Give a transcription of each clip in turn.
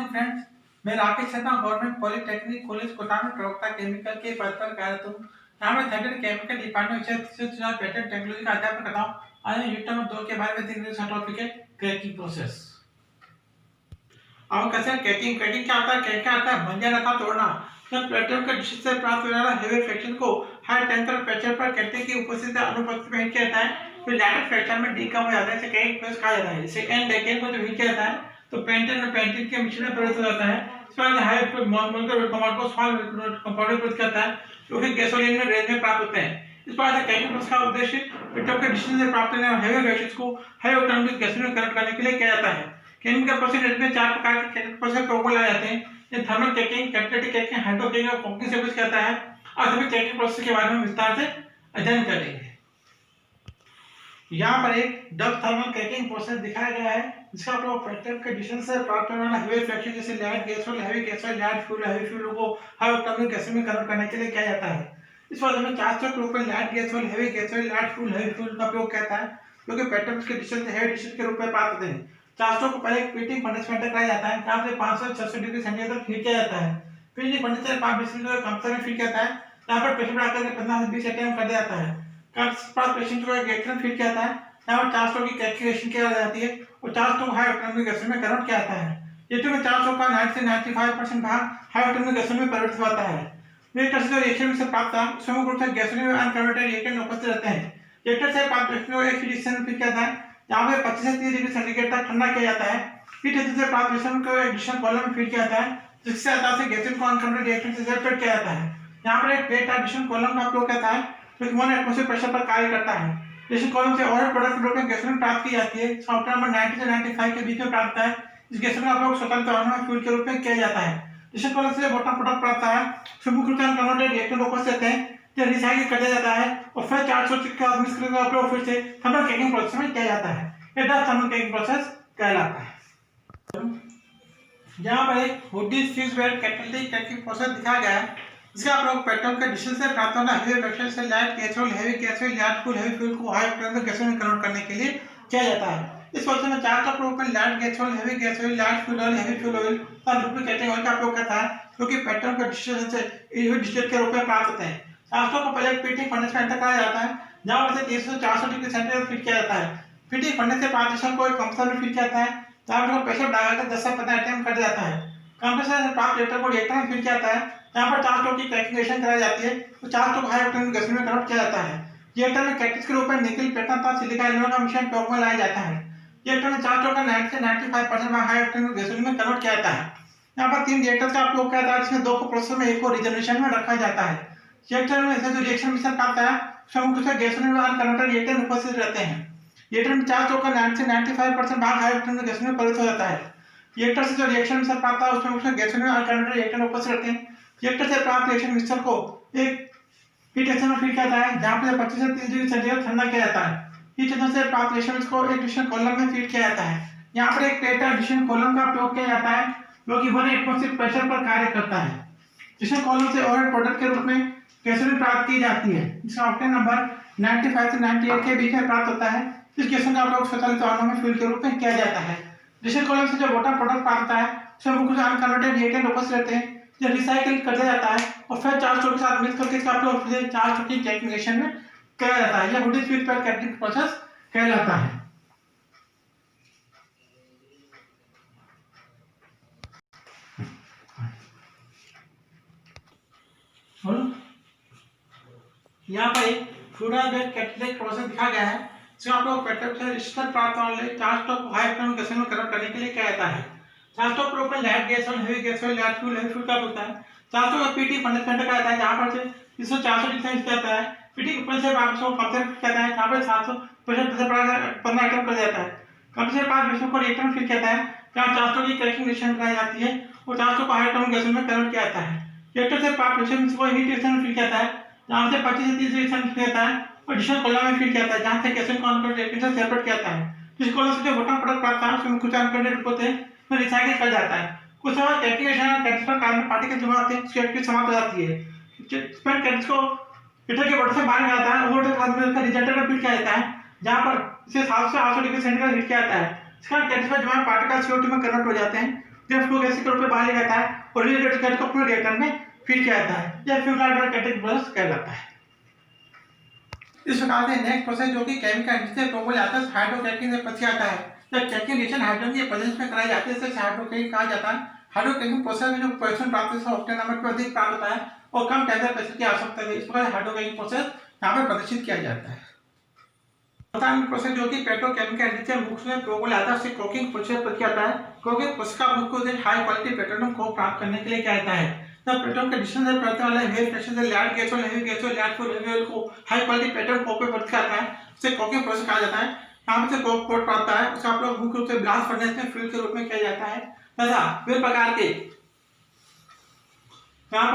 Morning friends, मैं Rakesh Sharma government polytechnic college Kota में प्रवक्ता केमिकल के पद पर कार्यरत हूँ। यहाँ मैं थर्ड केमिकल डिपार्टमेंट विषय पैटर्न टेक्नोलॉजी का अध्यापन करता हूँ। आज मैं यूनिट नंबर 2 के बारे में तीन टॉपिक है क्रैकिंग प्रोसेस। अब कैसे क्रैकिंग क्रैकिंग क्या होता है? क्रैक क्या आता है? बंजा रेखा तोड़ना। जब पेट्रोल के डिश से प्राप्त होने वाला हेवी फ्रैक्शन को हाई टेंपरेचर प्रेशर पर कैल्शियम की उपस्थिति अनुपस्थिति में हीट किया जाता है, फिर लैटर फ्रैक्शन में डीकम हो जाता है, इसे क्रैकिंग प्रोसेस कहा जाता है। इसे एन डेकेन को जब हीट किया जाता है तो पेंटेन और पेंटेन के मिश्रण में परिवर्तित हो जाता है। इसके बाद हाई मॉलिक्यूलर कंपाउंड को स्मॉल कंपाउंड में परिवर्तित करता है जो कि गैसोलीन में रेंज में प्राप्त होते हैं। इस प्रकार से क्रैकिंग प्रोसेस का उद्देश्य पेट्रोल के डिश से प्राप्त होने वाले हेवी फ्रैक्शंस को हाई ऑक्टेन में गैसोलीन में कन्वर्ट करने के लिए किया जाता है। केमिकल प्रोसेस में चार प्रकार के केमिकल प्रोसेस को बोला जाते हैं। ये thermal cracking, catalytic cracking, hydro cracking और कॉम्प्लेक्स क्रैकिंग कहता है। और सभी क्रैकिंग प्रोसेस के बारे में विस्तार से अध्ययन करेंगे। यहाँ पर एक डब थर्मल क्रैकिंग प्रोसेस दिखाया गया है जिसका प्रयोग पेट्रोल के डिशन से प्राप्त होने वाला हेवी फ्रैक्शन जैसे लाइट गैस और हेवी गैस और लाइट फ्यूल हेवी फ्यूल को हाई ऑक्टेन में गैसोलीन में कन्वर्ट करने के लिए किया जाता है। इस प्रोसेस में चार स्टेप के रूप में लाइट गैस और हेवी गैस और लाइट फ्यूल हेवी फ्यूल का उपयोग किया जाता है जो कि पेट्रोल के डिशन से हेवी डिशन के रूप में प्राप्त होते हैं। चार को पहले पीटिंग फर्नेस में कराया जाता है जहाँ से 500 से 600 डिग्री सेंटीग्रेड तक हीट किया जाता है। पीटिंग फर्नेस से 5 मिनट तक कंप्रेसर में फीड किया जाता है जहाँ पर प्रेशर बढ़ाकर 15 से 20 एटम कर दिया जाता है। कंप्रेसर पेशेंट को एक रिएक्टर में फीड किया जाता है जहाँ पर 400 की कैल्कुलेशन की जाती है और 400 को हाई ऑक्टेन में गैसोलीन में कन्वर्ट किया जाता है। रिएक्टर में 400 का 90 से 95% भाग हाई ऑक्टेन में गैसोलीन में परिवर्तित होता है। रिएक्टर से जो रिएक्शन से प्राप्त प्रमुख रूप से गैसोलीन में अनकन्वर्टेड रिएक्टेंट उपस्थित रहते हैं। रिएक्टर से प्राप्त गैसोलीन को एक हीट में फीड किया जाता है जहाँ पे 25 से 30 डिग्री सेंटीग्रेड तक ठंडा किया जाता है। हीट एक्सचेंजर से प्राप्त मिश्रण को एडिशन कॉलम में फीड किया जाता है जिससे आधार से गैसोलीन को अनकन्वर्टेड रिएक्टेंट से सेपरेट किया जाता है। यहाँ पर एक प्लेट एडिशन कॉलम का उपयोग करता है जो कि 1 एटमॉस्फेयर प्रेशर पर कार्य करता है। एडिशन कॉलम से और प्रोडक्ट के रूप में गैसोलीन प्राप्त की जाती है। सॉफ्टवेयर नंबर 90 से 95 के बीच में प्राप्त है। इस गैसोलीन का उपयोग स्वतंत्र वाहनों में फ्यूल के रूप में किया जाता है। एडिशन कॉलम से बॉटम प्रोडक्ट प्राप्त है प्रमुख रूप से अनकन्वर्टेड रिएक्टेंट उपस्थित रहते हैं जो रिसाइकिल कर दिया जाता है और फिर 400 के बाद मिश्रण का उपयोग फिर से थर्मल क्रैकिंग प्रोसेस में किया जाता है। ये थर्मल क्रैकिंग प्रोसेस कहलाता है। यहाँ पर एक hoodie fix bed catalytic cracking process दिखाया गया है जिसका प्रयोग पेट्रोल के डिशन से प्राप्त होने वाले हेवी फ्रैक्शन से light gasoline heavy gasoline light fuel heavy fuel को हाई ऑक्टेन में गैसोलीन में कन्वर्ट करने के लिए किया जाता है। इस प्रोसेस में चार का प्रयोग में light gasoline heavy gasoline light fuel oil heavy fuel oil और लुब्रिकेटिंग ऑयल का उपयोग करता है क्योंकि पेट्रोल के डिशन से डिस्टिलेट के रूप में प्राप्त होते हैं। चार को पहले पीटिंग फर्नेस में एंटर कराया जाता है जहाँ पर 300 से 400 डिग्री सेंटीग्रेड फीड किया जाता है। पीटिंग फर्नेस से पार्टीशन को एक कंप्रेसर में फीड किया जाता है जहाँ पर प्रेशर बढ़ाकर 10 से 15 एटम कर दिया जाता है। कंप्रेसर से प्राप्त रिएक्टर को रिएक्टर में फीड किया जाता है जहाँ पर 400 की क्रैकिंग कराई जाती है तो 400 को हाई ऑक्टेन में गैसोलीन में कन्वर्ट किया जाता है। रिएक्टर में कैटालिस्ट के रूप में निकल प्लेटिनम तथा सिलिका एल्यूमीनियम का मिश्रण प्रयोग में लाया जाता है। रिएक्टर में 400 का 90 से 95% भाग हाई ऑक्टेन में गैसोलीन में कन्वर्ट किया जाता है। यहाँ पर 3 रिएक्टर का उपयोग किया जाता है जिसमें 2 को प्रोसेस में एक को रिजनरेशन में रखा जाता है। रिएक्टर में ऐसे जो रिएक्शन मिश्रण प्राप्त है प्रमुख रूप से गैसोलीन में अनकन्वर्टेड रिएक्टेंट उपस्थित रहते हैं। रिएक्टर में 400 का 90 से 95% भाग हाई ऑक्टेन में गैसोलीन में परिवर्तित हो जाता है। रिएक्टर से जो रिएक्शन मिश्रण प्राप्त है उसमें मुख्य गैसोलीन में अनकन्वर्टेड रिएक्टेंट उपस्थित रहते हैं। रिएक्टर से प्राप्त रिएक्शन मिक्सचर को एक हीट एक्सचेंजर में फीड किया जाता है जहाँ पर 25 से 30 डिग्री सेंटीग्रेड ठंडा किया जाता है। हीट एक्सचेंजर से प्राप्त रिएक्शन को एक डिशन कॉलम में फीड किया जाता है। यहाँ पर एक प्लेट डिशन कॉलम का उपयोग किया जाता है जो कि 1 एटमॉस्फेयर प्रेशर पर कार्य करता है। डिशन कॉलम से और प्रोडक्ट के रूप में गैसोलीन प्राप्त की जाती है जिसका ऑक्टेन नंबर 95 से 98 के बीच में प्राप्त होता है। इस गैसोलीन का उपयोग स्वचालित वाहनों में फ्यूल के रूप में किया जाता है। डिशन कॉलम से जो बॉटम प्रोडक्ट प्राप्त होता है उसमें मुख्य रूप से अनकन्वर्टेड रिएक्टेंट उपस्थित रहते हैं जो रिसाइकिल कर दिया जाता है और फिर 400 के साथ मिक्स करके इसका उपयोग फिर 400 की क्रैकिंग में किया जाता है। यह hoodie fix bed cracking process कहलाता है। यहाँ पर एक फ्लूइड बेड कैटालिटिक प्रोसेस दिखाया गया है जिसमें आप लोग पेट्रोल से रिश्तर प्राप्त होने वाले 400 को हाई ऑक्टेन में गैसोलीन में कन्वर्ट करने के लिए किया जाता है। 400 के रूप में light gasoline heavy gasoline light fuel heavy fuel का होता है। 400 का पीटी फर्नेस में का जाता है जहाँ पर से 300-400 डिग्री सेंटीग्रेड जाता है। पीटी ऊपर से 500 कंप्रेसर कहता है जहाँ पर 700 प्रेशर से 15 आइटम कर जाता है। कंप्रेसर 5 विषयों को रिएक्टर में फीड किया जाता है जहाँ 400 की क्रैकिंग रिएक्शन कराई जाती है और 400 को हाई ऑक्टेन में गैसोलीन में कन्वर्ट किया जाता है। रिएक्टर से प्राप्त रिएक्शन को हीट एक्सचेंजर में फीड किया जाता है जहाँ से 25 से 30 डिग्री सेंटीग्रेड फीड किया जाता है और डिशन कॉलम में फीड किया जाता है जहाँ से गैसोलीन को अनकन्वर्टेड रिएक्टेंट से सेपरेट किया जाता है। जिस कॉलम से जो बॉटम प्रोडक्ट प्राप्त है उसमें कुछ अनकन्वर्टेड होते हैं फिर रिसाइकिल कर जाता है। कुछ समय क्रैकिंग रिएक्शन कैटालिस्ट पर कार्बन पार्टिकल जमा होते हैं जिसकी एक्टिविटी समाप्त हो जाती है। फिर कैटालिस्ट को हीटर के बॉटम से बाहर निकालता है और का रिजल्टेंट में फीड किया जाता है जहाँ पर इसे 700 से 800 डिग्री सेंटीग्रेड हीट किया जाता है। इसका कैटालिस्ट पर जमा पार्टिकल CO2 में कन्वर्ट हो जाते हैं जब फ्लो गैस के रूप में बाहर लिया जाता है और रिएक्टेंट गैस को अपने रिएक्टर में फीड किया जाता है, यह फ्यूल कैटलिस्ट प्रोसेस कहलाता है। इस प्रकार से नेक्स्ट प्रोसेस जो कि केमिकल एंट्री से प्रोबल आता है हाइड्रोक्रैकिंग से पछ जाता है। जब क्रैकिंग रिएक्शन हाइड्रोजन के प्रेजेंस में कराई जाती है इसे हाइड्रोक्रैकिंग कहा जाता है। हाइड्रोक्रैकिंग प्रोसेस में जो प्रोडक्शन प्राप्त है ऑक्टेन नंबर पर अधिक प्राप्त होता है और कम टेंपरेचर प्रेशर की आवश्यकता है। इस प्रकार हाइड्रोक्रैकिंग प्रोसेस यहाँ पर प्रदर्शित किया जाता है। प्रथम प्रोसेस जो कि पेट्रोकेमिकल एंट्री से मुख्य में प्रोबल आता है उसे कोकिंग प्रोसेस पर किया जाता है। कोकिंग प्रोसेस का मुख्य उद्देश्य हाई क्वालिटी पेट्रोलियम को प्राप्त करने के लिए किया जाता है। जब पेट्रोल के डिस्टेंस से पड़ने वाले हेवी प्रेशर से लैड गैस और हेवी गैस और लैड फ्यूल हेवी ऑयल को हाई क्वालिटी पेट्रोल कोक में भर्ती करता है उसे कोकिंग प्रोसेस कहा जाता है। यहाँ से कोक पोर्ट प्राप्त है उसका प्रयोग मुख्य रूप से ब्लास्ट फर्नेस में फ्यूल के रूप में किया जाता है तथा विभिन्न प्रकार के यहाँ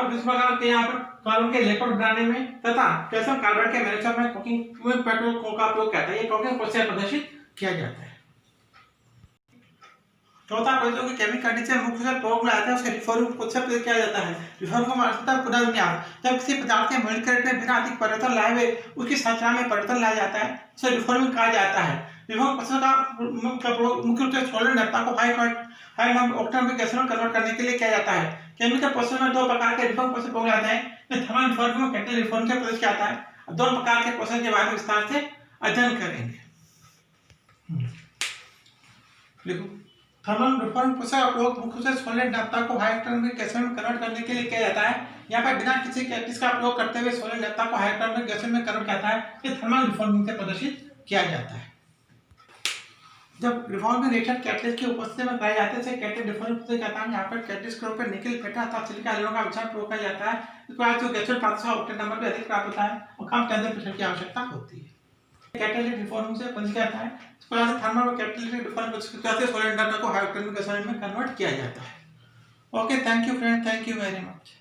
पर कार्बन के इलेक्ट्रोड बनाने में तथा कैल्शियम कार्बाइड के मैन्युफैक्चर में कोकिंग पेट्रोल कोक का उपयोग करता है। ये कोकिंग प्रोसेस प्रदर्शित किया जाता है। चौथा प्रोसेस जो कि केमिकल एंट्री से मुख्य से प्रोब आता है उसे रिफॉर्मिंग प्रोसेस किया जाता है। रिफॉर्मिंग का मतलब पुनर्विन्यास। जब किसी पदार्थ के मॉलिक्यूल में बिना अधिक परिवर्तन लाए हुए उसकी संरचना में परिवर्तन लाया जाता है उसे रिफॉर्मिंग कहा जाता है। रिफॉर्मिंग प्रोसेस का मुख्य रूप से सॉलिड नैप्था को हाई ऑक्टेन में गैस में कन्वर्ट करने के लिए किया जाता है। केमिकल प्रोसेस में दो प्रकार के रिफॉर्मिंग प्रोसेस हो जाते हैं, थर्मल रिफॉर्मिंग और कैटलिस्ट रिफॉर्मिंग से प्रोसेस किया जाता है। दोनों प्रकार के प्रोसेस के बारे में विस्तार से अध्ययन करेंगे। देखो थर्मल रिफॉर्मिंग प्रोसेस का उपयोग मुख्य से सॉलिड नैप्था को हाई ऑक्टेन में गैस में कन्वर्ट करने के लिए किया जाता है। यहाँ पर बिना किसी कैटलिस्ट का प्रयोग करते हुए सॉलिड नैप्था को हाई ऑक्टेन में गैस में कन्वर्ट किया जाता है। ये थर्मल रिफॉर्मिंग से प्रदर्शित किया जाता है। जब रिफॉर्मिंग रिएक्शन कैटलिस्ट की उपस्थिति में कराए जाते हैं कैटलिस्ट रिफॉर्मिंग प्रोसेस कहता है। यहाँ पर कैटलिस्ट के रूप में निकेल फेटा अथवा सिलिका आयनों का विचार प्रयोग किया जाता है। इस प्रकार जो गैस प्राप्त ऑक्टेन नंबर पे अधिक प्राप्त होता है और कम टेंपरेचर प्रेशर की आवश्यकता होती है। कैटलिस्ट रिफॉर्मिंग से प्रदर्शित किया जाता है। इस प्रकार से थर्मल और कैटलिस्ट रिफॉर्मिंग प्रोसेस से सॉलिड नैप्था को हाई ऑक्टेन में गैस में कन्वर्ट किया जाता है। Okay, thank you friend, thank you very much.